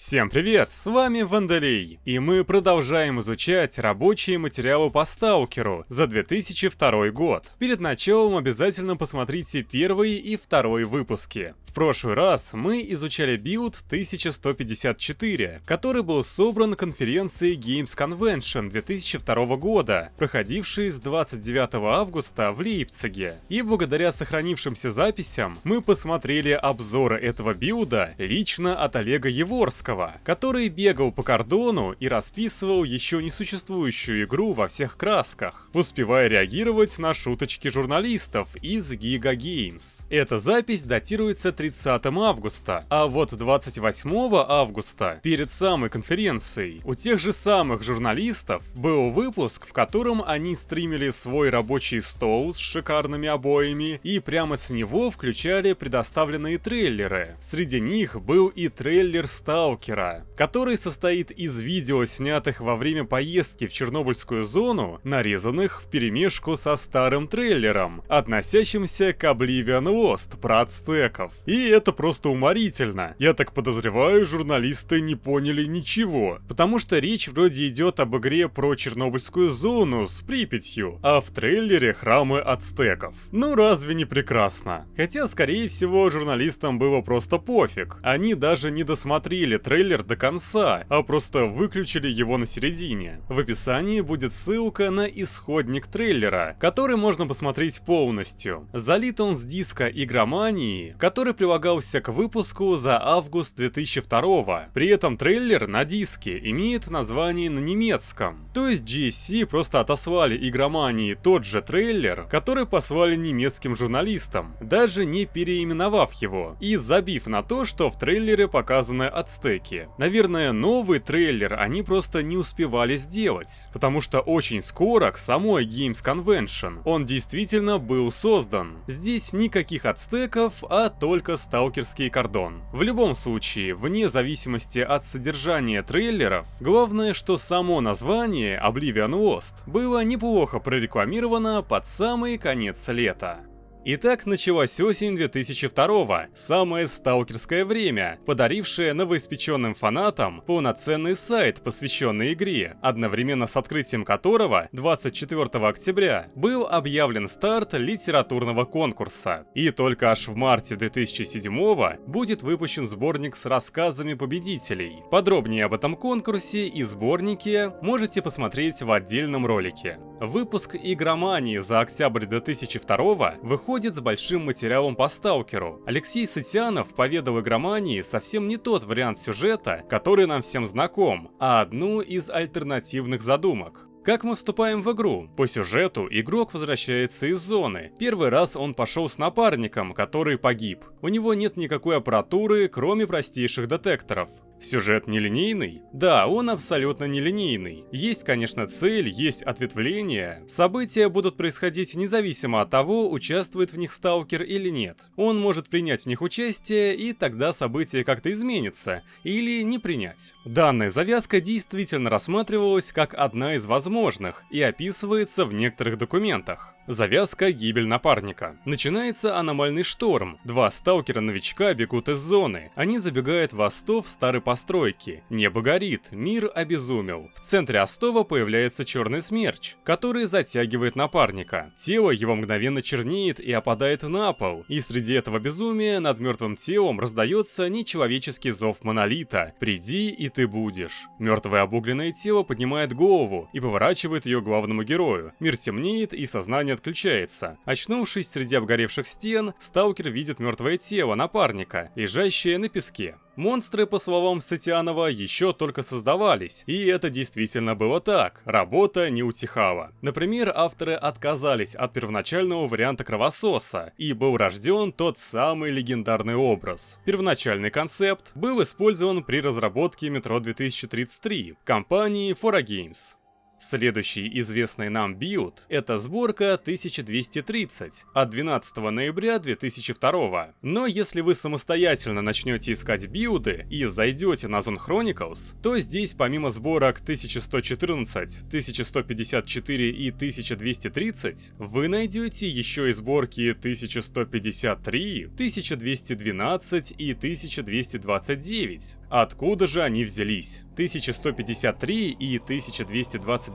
Всем привет, с вами Вандалей, и мы продолжаем изучать рабочие материалы по Сталкеру за 2002 год. Перед началом обязательно посмотрите первый и второй выпуски. В прошлый раз мы изучали билд 1154, который был собран на конференции Games Convention 2002 года, проходившей с 29 августа в Лейпциге. И благодаря сохранившимся записям мы посмотрели обзоры этого билда лично от Олега Еворского, который бегал по кордону и расписывал еще несуществующую игру во всех красках, успевая реагировать на шуточки журналистов из Giga Games. Эта запись датируется 30 августа, а вот 28 августа, перед самой конференцией, у тех же самых журналистов был выпуск, в котором они стримили свой рабочий стол с шикарными обоями и прямо с него включали предоставленные трейлеры. Среди них был и трейлер Сталкера, который состоит из видео, снятых во время поездки в Чернобыльскую зону, нарезанных вперемешку со старым трейлером, относящимся к Oblivion Lost про ацтеков. И это просто уморительно. Я так подозреваю, журналисты не поняли ничего, потому что речь вроде идет об игре про Чернобыльскую зону с Припятью, а в трейлере храмы ацтеков. Ну разве не прекрасно? Хотя, скорее всего, журналистам было просто пофиг. Они даже не досмотрели трейлер до конца, а просто выключили его на середине. В описании будет ссылка на исходник трейлера, который можно посмотреть полностью. Залит он с диска Игромании, который прилагался к выпуску за август 2002. При этом трейлер на диске имеет название на немецком. То есть GSC просто отослали Игромании тот же трейлер, который послали немецким журналистам, даже не переименовав его, и забив на то, что в трейлере показаны ацтеки. Наверное, новый трейлер они просто не успевали сделать, потому что очень скоро к самой Games Convention он действительно был создан. Здесь никаких ацтеков, а только сталкерский кордон. В любом случае, вне зависимости от содержания трейлеров, главное, что само название Oblivion Lost было неплохо прорекламировано под самый конец лета. Итак, началась осень 2002-го, самое сталкерское время, подарившее новоиспеченным фанатам полноценный сайт, посвященный игре, одновременно с открытием которого 24 октября был объявлен старт литературного конкурса. И только аж в марте 2007-го будет выпущен сборник с рассказами победителей. Подробнее об этом конкурсе и сборнике можете посмотреть в отдельном ролике. Выпуск Игромании за октябрь 2002-го выходит с большим материалом по Сталкеру. Алексей Сытянов поведал Игромании совсем не тот вариант сюжета, который нам всем знаком, а одну из альтернативных задумок. Как мы вступаем в игру? По сюжету игрок возвращается из зоны. Первый раз он пошел с напарником, который погиб. У него нет никакой аппаратуры, кроме простейших детекторов. Сюжет нелинейный? Да, он абсолютно нелинейный. Есть, конечно, цель, есть ответвления. События будут происходить независимо от того, участвует в них сталкер или нет. Он может принять в них участие, и тогда события как-то изменятся, или не принять. Данная завязка действительно рассматривалась как одна из возможных и описывается в некоторых документах. Завязка «Гибель напарника». Начинается аномальный шторм. Два сталкера-новичка бегут из зоны. Они забегают в остов старой постройки. Небо горит, мир обезумел. В центре остова появляется черный смерч, который затягивает напарника. Тело его мгновенно чернеет и опадает на пол. И среди этого безумия над мертвым телом раздается нечеловеческий зов монолита: «Приди, и ты будешь». Мертвое обугленное тело поднимает голову и поворачивает ее к главному герою. Мир темнеет, и сознание отключается. Очнувшись среди обгоревших стен, сталкер видит мертвое тело напарника, лежащее на песке. Монстры, по словам Сытянова, еще только создавались, и это действительно было так, работа не утихала. Например, авторы отказались от первоначального варианта кровососа, и был рожден тот самый легендарный образ. Первоначальный концепт был использован при разработке Metro 2033 компании 4A Games. Следующий известный нам билд — это сборка 1230 от 12 ноября 2002. Но если вы самостоятельно начнете искать билды и зайдете на Zone Chronicles, то здесь помимо сборок 1114, 1154 и 1230, вы найдете еще и сборки 1153, 1212 и 1229. Откуда же они взялись? 1153 и 1229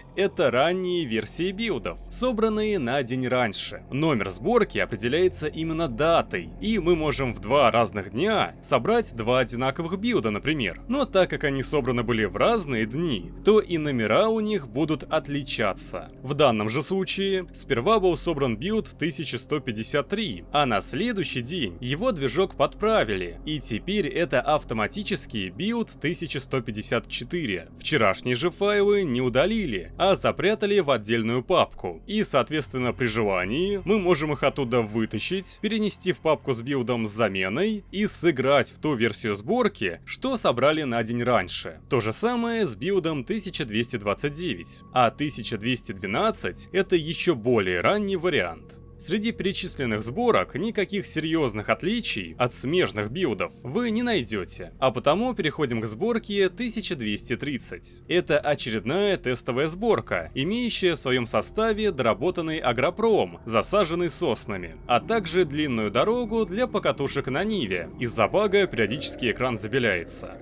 — это ранние версии билдов, собранные на день раньше. Номер сборки определяется именно датой, и мы можем в два разных дня собрать два одинаковых билда, например. Но так как они собраны были в разные дни, то и номера у них будут отличаться. В данном же случае сперва был собран билд 1153, а на следующий день его движок подправили, и теперь это автоматически билд 1154. Вчерашние же файлы не удалили, а запрятали в отдельную папку, и соответственно при желании мы можем их оттуда вытащить, перенести в папку с билдом с заменой и сыграть в ту версию сборки, что собрали на день раньше. То же самое с билдом 1229, а 1212 — это еще более ранний вариант. Среди перечисленных сборок никаких серьезных отличий от смежных билдов вы не найдете, а потому переходим к сборке 1230. Это очередная тестовая сборка, имеющая в своем составе доработанный агропром, засаженный соснами, а также длинную дорогу для покатушек на Ниве. Из-за бага периодически экран забеляется.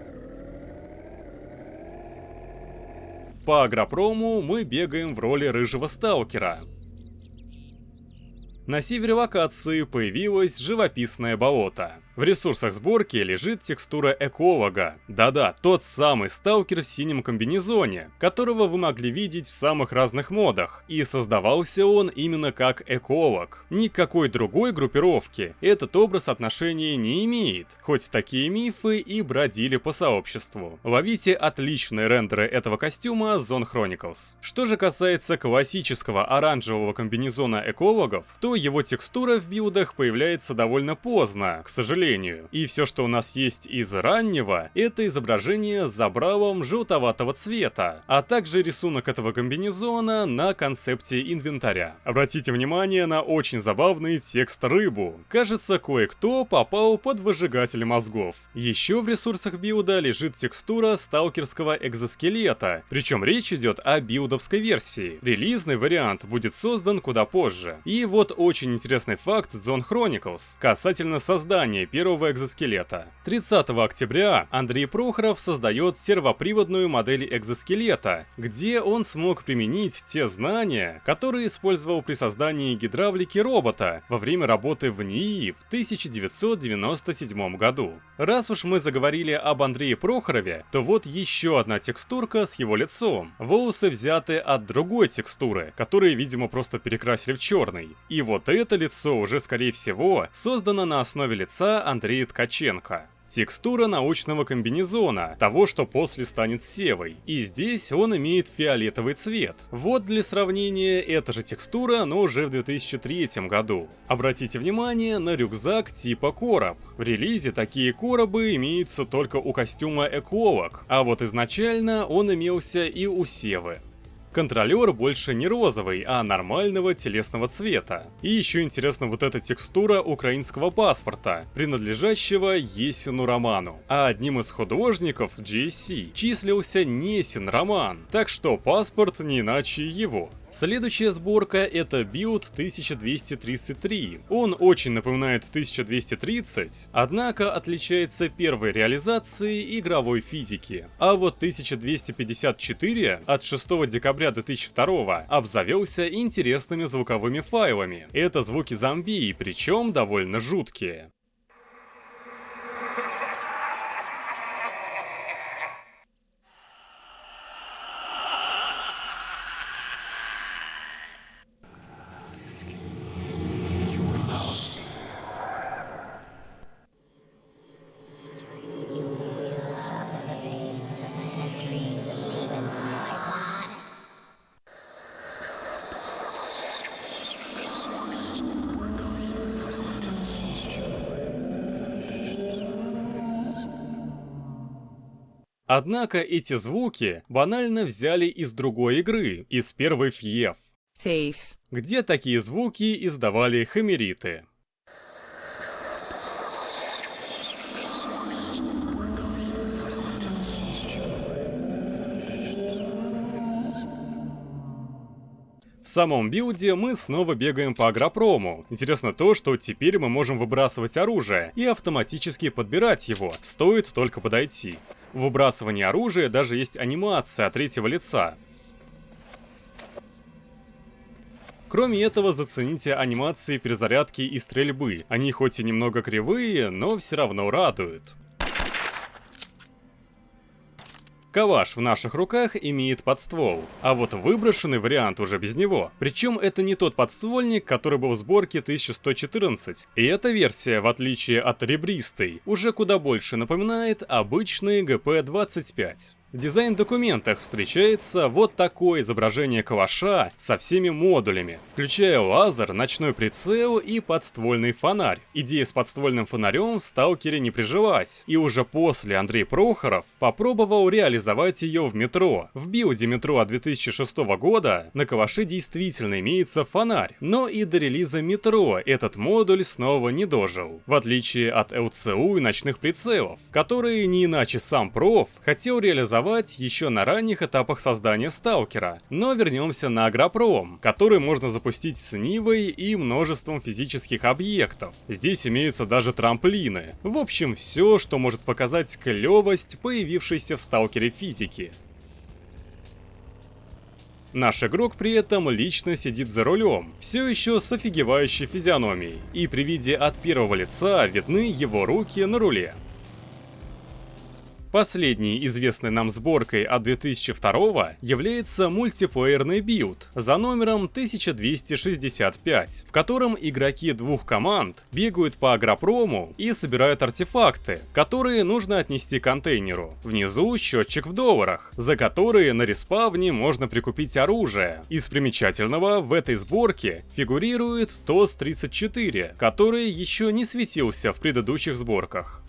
По агропрому мы бегаем в роли рыжего сталкера. На севере локации появилось живописное болото. В ресурсах сборки лежит текстура эколога. Да-да, тот самый сталкер в синем комбинезоне, которого вы могли видеть в самых разных модах. И создавался он именно как эколог. Никакой другой группировки этот образ отношения не имеет, хоть такие мифы и бродили по сообществу. Ловите отличные рендеры этого костюма Zone Chronicles. Что же касается классического оранжевого комбинезона экологов, то его текстура в билдах появляется довольно поздно, к сожалению. И все, что у нас есть из раннего, это изображение с забралом желтоватого цвета, а также рисунок этого комбинезона на концепте инвентаря. Обратите внимание на очень забавный текст рыбу. Кажется, кое-кто попал под выжигатель мозгов. Еще в ресурсах билда лежит текстура сталкерского экзоскелета, причем речь идет о билдовской версии. Релизный вариант будет создан куда позже. И вот очень интересный факт Zone Chronicles касательно создания первого экзоскелета. 30 октября Андрей Прохоров создает сервоприводную модель экзоскелета, где он смог применить те знания, которые использовал при создании гидравлики робота во время работы в НИИ в 1997 году. Раз уж мы заговорили об Андрее Прохорове, то вот еще одна текстурка с его лицом. Волосы взяты от другой текстуры, которые, видимо, просто перекрасили в черный. И вот это лицо уже, скорее всего, создано на основе лица Андрея Ткаченко. Текстура научного комбинезона, того, что после станет Севой. И здесь он имеет фиолетовый цвет. Вот для сравнения, эта же текстура, но уже в 2003 году. Обратите внимание на рюкзак типа короб. В релизе такие коробы имеются только у костюма эколог, а вот изначально он имелся и у Севы. Контролер больше не розовый, а нормального телесного цвета. И еще интересна вот эта текстура украинского паспорта, принадлежащего Есину Роману. А одним из художников GSC числился Несин Роман, так что паспорт не иначе его. Следующая сборка — это билд 1233. Он очень напоминает 1230, однако отличается первой реализацией игровой физики. А вот 1254 от 6 декабря 2002 обзавелся интересными звуковыми файлами. Это звуки зомби, причем довольно жуткие. Однако эти звуки банально взяли из другой игры, из первой FIEF, Thief. где такие звуки издавали химериты. В самом билде мы снова бегаем по агропрому. Интересно то, что теперь мы можем выбрасывать оружие и автоматически подбирать его, стоит только подойти. В выбрасывании оружия даже есть анимация от третьего лица. Кроме этого, зацените анимации перезарядки и стрельбы. Они хоть и немного кривые, но все равно радуют. Калаш в наших руках имеет подствол, а вот выброшенный вариант уже без него. Причем это не тот подствольник, который был в сборке 1114. И эта версия, в отличие от ребристой, уже куда больше напоминает обычный ГП-25. В дизайн-документах встречается вот такое изображение калаша со всеми модулями, включая лазер, ночной прицел и подствольный фонарь. Идея с подствольным фонарем в Сталкере не прижилась, и уже после Андрей Прохоров попробовал реализовать ее в Метро. В билде Метро от 2006 года на калаше действительно имеется фонарь, но и до релиза Метро этот модуль снова не дожил, в отличие от ЛЦУ и ночных прицелов, которые не иначе сам Проф хотел реализовать еще на ранних этапах создания Сталкера. Но вернемся на Агропром, который можно запустить с Нивой и множеством физических объектов. Здесь имеются даже трамплины. В общем, все, что может показать клевость появившейся в Сталкере физики. Наш игрок при этом лично сидит за рулем, все еще с офигевающей физиономией, и при виде от первого лица видны его руки на руле. Последней известной нам сборкой от 2002 является мультиплеерный билд за номером 1265, в котором игроки двух команд бегают по агропрому и собирают артефакты, которые нужно отнести контейнеру. Внизу счетчик в долларах, за которые на респавне можно прикупить оружие. Из примечательного в этой сборке фигурирует ТОС-34, который еще не светился в предыдущих сборках.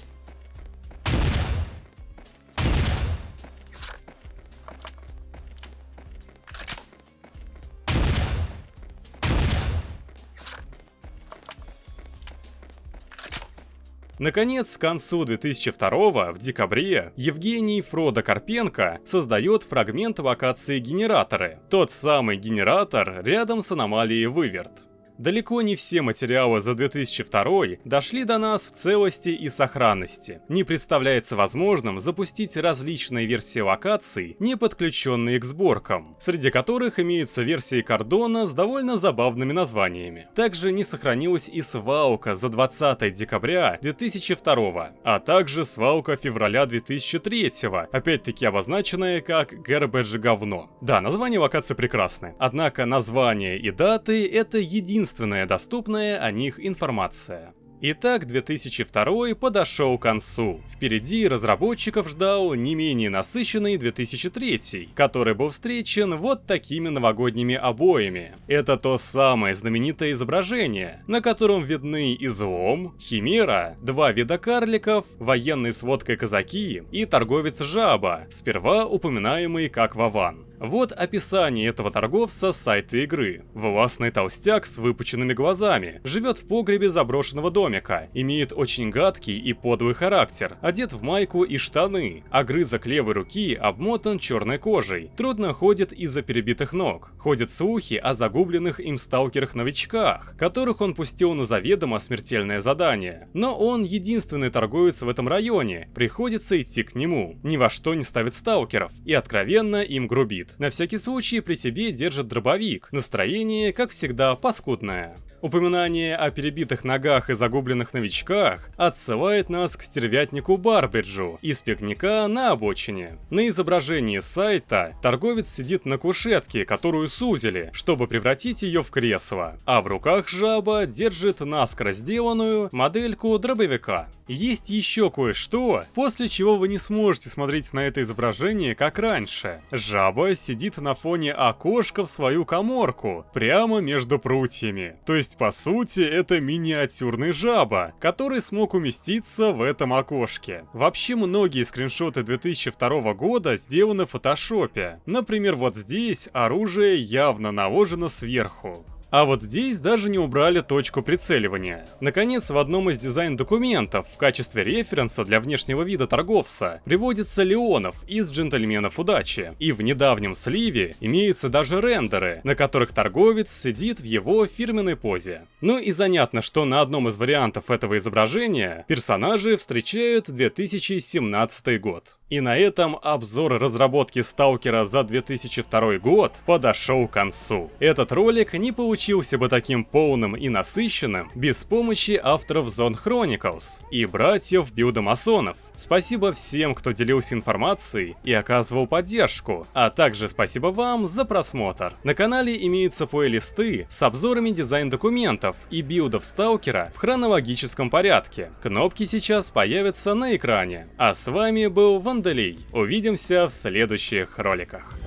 Наконец, к концу 2002 в декабре Евгений Фродо Карпенко создает фрагмент локации генераторы. Тот самый генератор рядом с аномалией Выверт. Далеко не все материалы за 2002 дошли до нас в целости и сохранности. Не представляется возможным запустить различные версии локаций, не подключенные к сборкам, среди которых имеются версии Кордона с довольно забавными названиями. Также не сохранилась и свалка за 20 декабря 2002, а также свалка февраля 2003, опять-таки обозначенная как Garbage говно. Да, название локации прекрасны, однако название и даты — это единственная доступная о них информация. Итак, 2002 подошел к концу. Впереди разработчиков ждал не менее насыщенный 2003, который был встречен вот такими новогодними обоями. Это то самое знаменитое изображение, на котором видны излом, химера, два вида карликов, военный с водкой казаки и торговец жаба, сперва упоминаемый как Вован. Вот описание этого торговца с сайта игры. Властный толстяк с выпученными глазами, живет в погребе заброшенного домика, имеет очень гадкий и подлый характер, одет в майку и штаны, огрызок левой руки обмотан черной кожей, трудно ходит из-за перебитых ног. Ходят слухи о загубленных им сталкерах-новичках, которых он пустил на заведомо смертельное задание. Но он единственный торговец в этом районе, приходится идти к нему, ни во что не ставит сталкеров и откровенно им грубит. На всякий случай при себе держит дробовик, настроение, как всегда, паскудное. Упоминание о перебитых ногах и загубленных новичках отсылает нас к стервятнику Барбриджу из пикника на обочине. На изображении сайта торговец сидит на кушетке, которую сузили, чтобы превратить ее в кресло, а в руках жаба держит наскоро сделанную модельку дробовика. Есть еще кое-что, после чего вы не сможете смотреть на это изображение как раньше. Жаба сидит на фоне окошка в свою каморку, прямо между прутьями. То есть есть, по сути, это миниатюрный жаба, который смог уместиться в этом окошке. Вообще, многие скриншоты 2002 года сделаны в фотошопе. Например, вот здесь оружие явно наложено сверху. А вот здесь даже не убрали точку прицеливания. Наконец, в одном из дизайн-документов в качестве референса для внешнего вида торговца приводится Леонов из «Джентльменов удачи», и в недавнем сливе имеются даже рендеры, на которых торговец сидит в его фирменной позе. Ну и занятно, что на одном из вариантов этого изображения персонажи встречают 2017 год. И на этом обзор разработки Сталкера за 2002 год подошел к концу. Этот ролик не получился бы таким полным и насыщенным без помощи авторов Zone Chronicles и братьев билдомасонов. Спасибо всем, кто делился информацией и оказывал поддержку, а также спасибо вам за просмотр. На канале имеются плейлисты с обзорами дизайн-документов и билдов Сталкера в хронологическом порядке. Кнопки сейчас появятся на экране. А с вами был Вандалий. Увидимся в следующих роликах.